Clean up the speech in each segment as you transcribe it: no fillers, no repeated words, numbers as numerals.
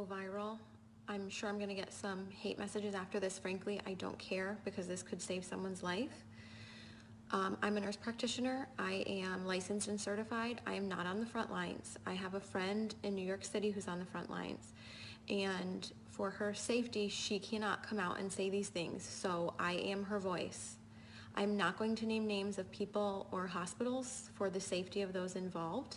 go viral. I'm sure I'm gonna get some hate messages after this. Frankly, I don't care because this could save someone's life. I'm a nurse practitioner. I am licensed and certified. I am not on the front lines. I have a friend in New York City who's on the front lines. And for her safety, she cannot come out and say these things. So I am her voice. I'm not going to name names of people or hospitals for the safety of those involved.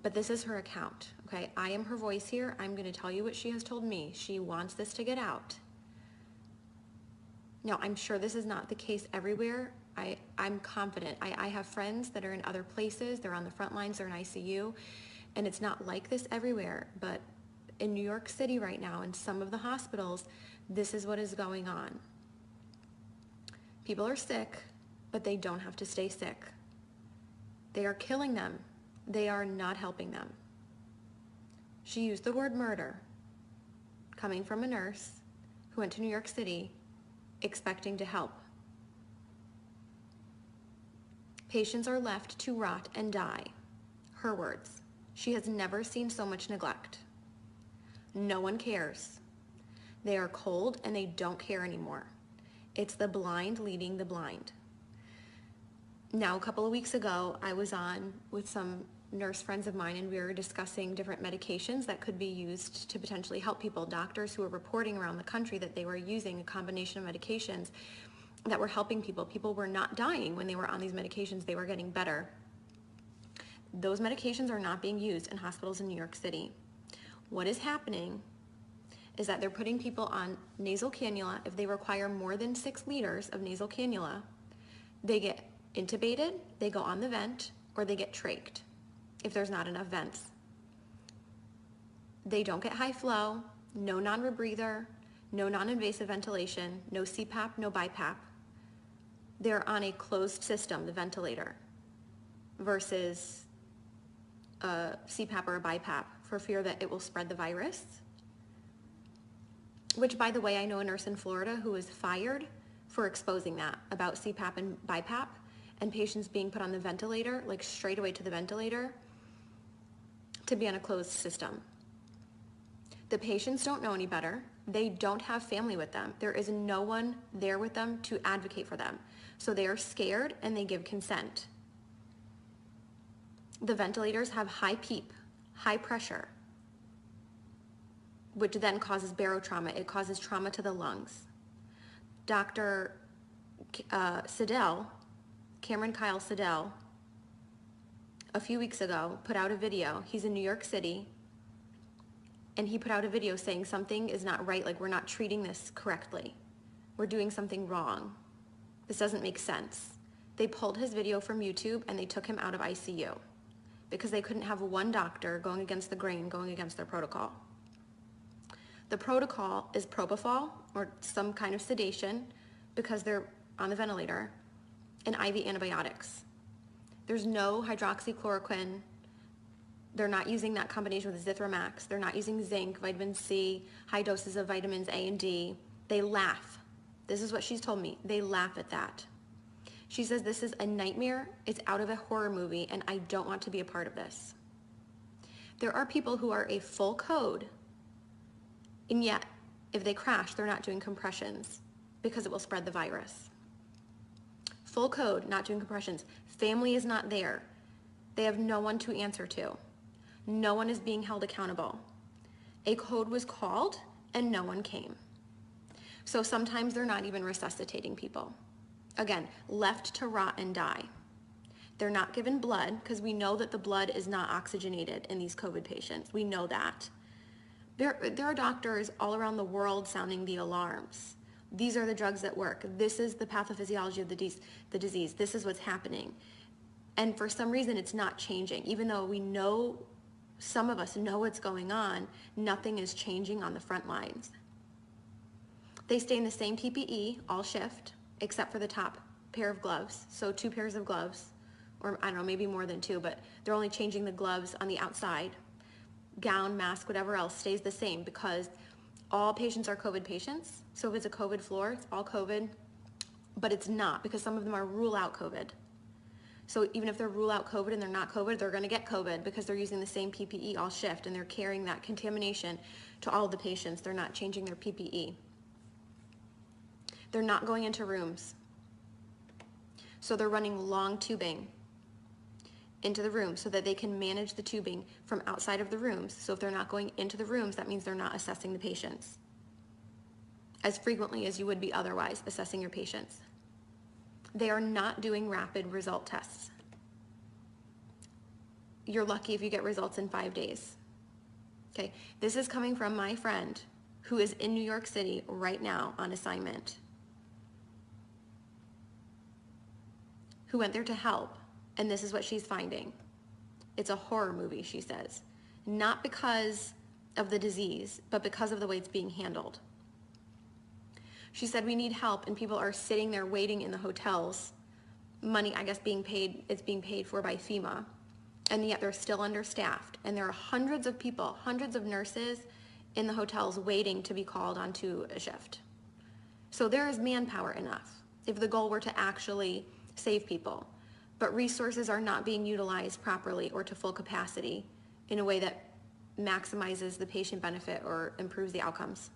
But this is her account, okay? I am her voice here. I'm gonna tell you what she has told me. She wants this to get out. Now, I'm sure this is not the case everywhere. I'm confident. I have friends that are in other places. They're on the front lines, they're in ICU, and it's not like this everywhere. But in New York City right now, in some of the hospitals, this is what is going on. People are sick, but they don't have to stay sick. They are killing them. They are not helping them. She used the word murder, coming from a nurse who went to New York City expecting to help. Patients are left to rot and die. Her words. She has never seen so much neglect. No one cares. They are cold and they don't care anymore. It's the blind leading the blind. Now, a couple of weeks ago, I was on with some nurse friends of mine and we were discussing different medications that could be used to potentially help people. Doctors who were reporting around the country that they were using a combination of medications that were helping people. People were not dying when they were on these medications. They were getting better. Those medications are not being used in hospitals in New York City. What is happening is that they're putting people on nasal cannula. If they require more than 6 liters of nasal cannula, they get intubated, they go on the vent, or they get trached if there's not enough vents. They don't get high flow, no non-rebreather, no non-invasive ventilation, no CPAP, no BiPAP. They're on a closed system, the ventilator, versus a CPAP or a BiPAP for fear that it will spread the virus. Which, by the way, I know a nurse in Florida who was fired for exposing that about CPAP and BiPAP and patients being put on the ventilator, like straight away to the ventilator, to be on a closed system. The patients don't know any better. They don't have family with them. There is no one there with them to advocate for them. So they are scared and they give consent. The ventilators have high PEEP, high pressure, which then causes barotrauma. It causes trauma to the lungs. Dr. Siddell, Cameron Kyle Siddell, a few weeks ago put out a video. He's in New York City, and he put out a video saying something is not right, like we're not treating this correctly. We're doing something wrong. This doesn't make sense. They pulled his video from YouTube and they took him out of ICU because they couldn't have one doctor going against the grain, going against their protocol. The protocol is propofol or some kind of sedation because they're on the ventilator, and IV antibiotics. There's no hydroxychloroquine. They're not using that combination with Zithromax. They're not using zinc, vitamin C, high doses of vitamins A and D. They laugh. This is what she's told me. They laugh at that. She says this is a nightmare. It's out of a horror movie, and I don't want to be a part of this. There are people who are a full code, and yet if they crash, they're not doing compressions because it will spread the virus. Full code, not doing compressions. Family is not there. They have no one to answer to. No one is being held accountable. A code was called and no one came. So sometimes they're not even resuscitating people. Again, left to rot and die. They're not given blood because we know that the blood is not oxygenated in these COVID patients. We know that. There are doctors all around the world sounding the alarms. These are the drugs that work. This is the pathophysiology of the disease. This is what's happening. And for some reason, it's not changing. Even though we know, some of us know what's going on, nothing is changing on the front lines. They stay in the same PPE all shift, except for the top pair of gloves. So 2 pairs of gloves, or I don't know, maybe more than 2, but they're only changing the gloves on the outside. Gown, mask, whatever else stays the same because all patients are COVID patients. So if it's a COVID floor, it's all COVID, but it's not because some of them are rule out COVID. So even if they're rule out COVID and they're not COVID, they're gonna get COVID because they're using the same PPE all shift and they're carrying that contamination to all the patients. They're not changing their PPE. They're not going into rooms. So they're running long tubing into the room so that they can manage the tubing from outside of the rooms. So if they're not going into the rooms, that means they're not assessing the patients as frequently as you would be otherwise assessing your patients. They are not doing rapid result tests. You're lucky if you get results in 5 days. Okay, this is coming from my friend who is in New York City right now on assignment, who went there to help, and this is what she's finding. It's a horror movie, she says. Not because of the disease, but because of the way it's being handled. She said, we need help, and people are sitting there waiting in the hotels. Money, I guess, it's being paid for by FEMA, and yet they're still understaffed. And there are hundreds of people, hundreds of nurses in the hotels waiting to be called onto a shift. So there is manpower enough if the goal were to actually save people. But resources are not being utilized properly or to full capacity in a way that maximizes the patient benefit or improves the outcomes.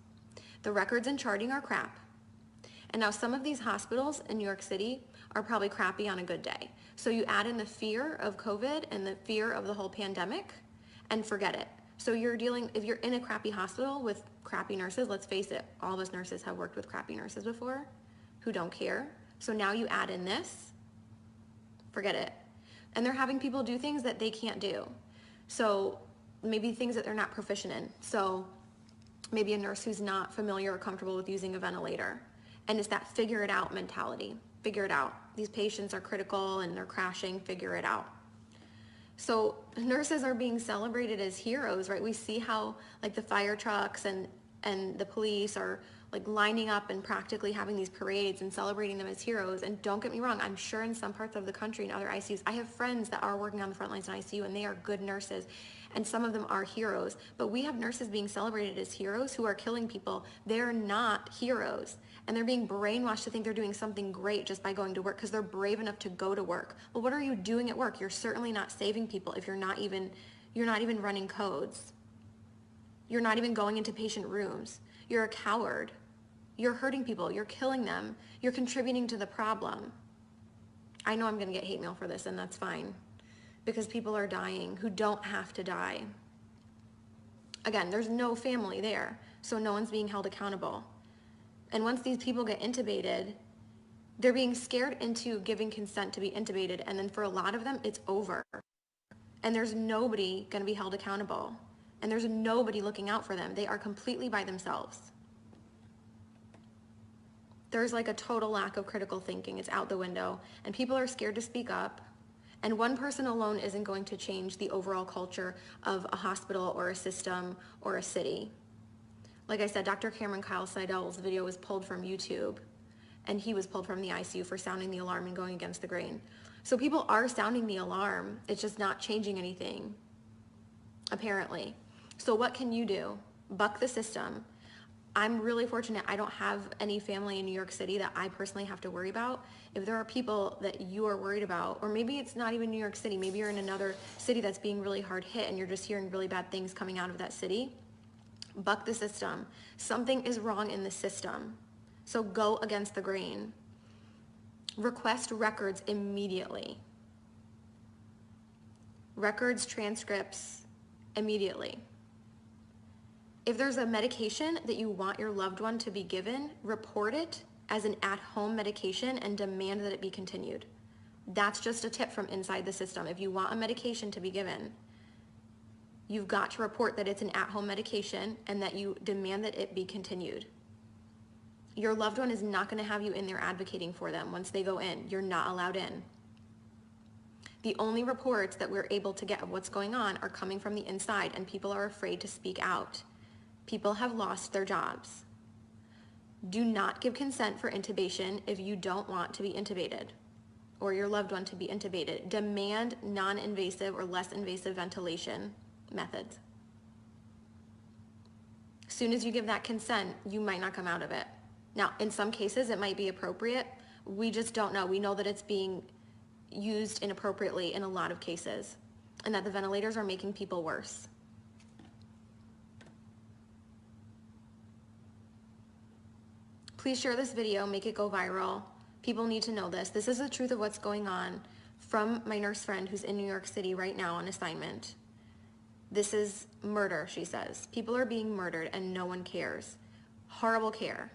The records and charting are crap. And now some of these hospitals in New York City are probably crappy on a good day. So you add in the fear of COVID and the fear of the whole pandemic and forget it. So if you're in a crappy hospital with crappy nurses, let's face it, all of us nurses have worked with crappy nurses before who don't care. So now you add in this, forget it. And they're having people do things that they can't do. So maybe things that they're not proficient in. So maybe a nurse who's not familiar or comfortable with using a ventilator. And it's that figure it out mentality. Figure it out. These patients are critical and they're crashing, figure it out. So nurses are being celebrated as heroes, right? We see how like the fire trucks and the police are like lining up and practically having these parades and celebrating them as heroes. And don't get me wrong, I'm sure in some parts of the country and other ICUs, I have friends that are working on the front lines in ICU and they are good nurses. And some of them are heroes, but we have nurses being celebrated as heroes who are killing people. They're not heroes. And they're being brainwashed to think they're doing something great just by going to work because they're brave enough to go to work. Well, what are you doing at work? You're certainly not saving people if you're not even running codes. You're not even going into patient rooms. You're a coward. You're hurting people. You're killing them. You're contributing to the problem. I know I'm going to get hate mail for this, and that's fine, because people are dying who don't have to die. Again, there's no family there, so no one's being held accountable. And once these people get intubated, they're being scared into giving consent to be intubated, and then for a lot of them, it's over. And there's nobody going to be held accountable. And there's nobody looking out for them. They are completely by themselves. There's like a total lack of critical thinking. It's out the window. And people are scared to speak up. And one person alone isn't going to change the overall culture of a hospital or a system or a city. Like I said, Dr. Cameron Kyle Seidel's video was pulled from YouTube, and he was pulled from the ICU for sounding the alarm and going against the grain. So people are sounding the alarm. It's just not changing anything, apparently. So what can you do? Buck the system. I'm really fortunate I don't have any family in New York City that I personally have to worry about. If there are people that you are worried about, or maybe it's not even New York City, maybe you're in another city that's being really hard hit and you're just hearing really bad things coming out of that city, buck the system. Something is wrong in the system. So go against the grain. Request records immediately. Records, transcripts, immediately. If there's a medication that you want your loved one to be given, report it as an at-home medication and demand that it be continued. That's just a tip from inside the system. If you want a medication to be given, you've got to report that it's an at-home medication and that you demand that it be continued. Your loved one is not going to have you in there advocating for them once they go in. You're not allowed in. The only reports that we're able to get of what's going on are coming from the inside, and people are afraid to speak out. People have lost their jobs. Do not give consent for intubation if you don't want to be intubated or your loved one to be intubated. Demand non-invasive or less invasive ventilation methods. As soon as you give that consent, you might not come out of it. Now, in some cases, it might be appropriate. We just don't know. We know that it's being used inappropriately in a lot of cases, and that the ventilators are making people worse. Please share this video, make it go viral. People need to know this. This is the truth of what's going on from my nurse friend who's in New York City right now on assignment. This is murder, she says. People are being murdered and no one cares. Horrible care.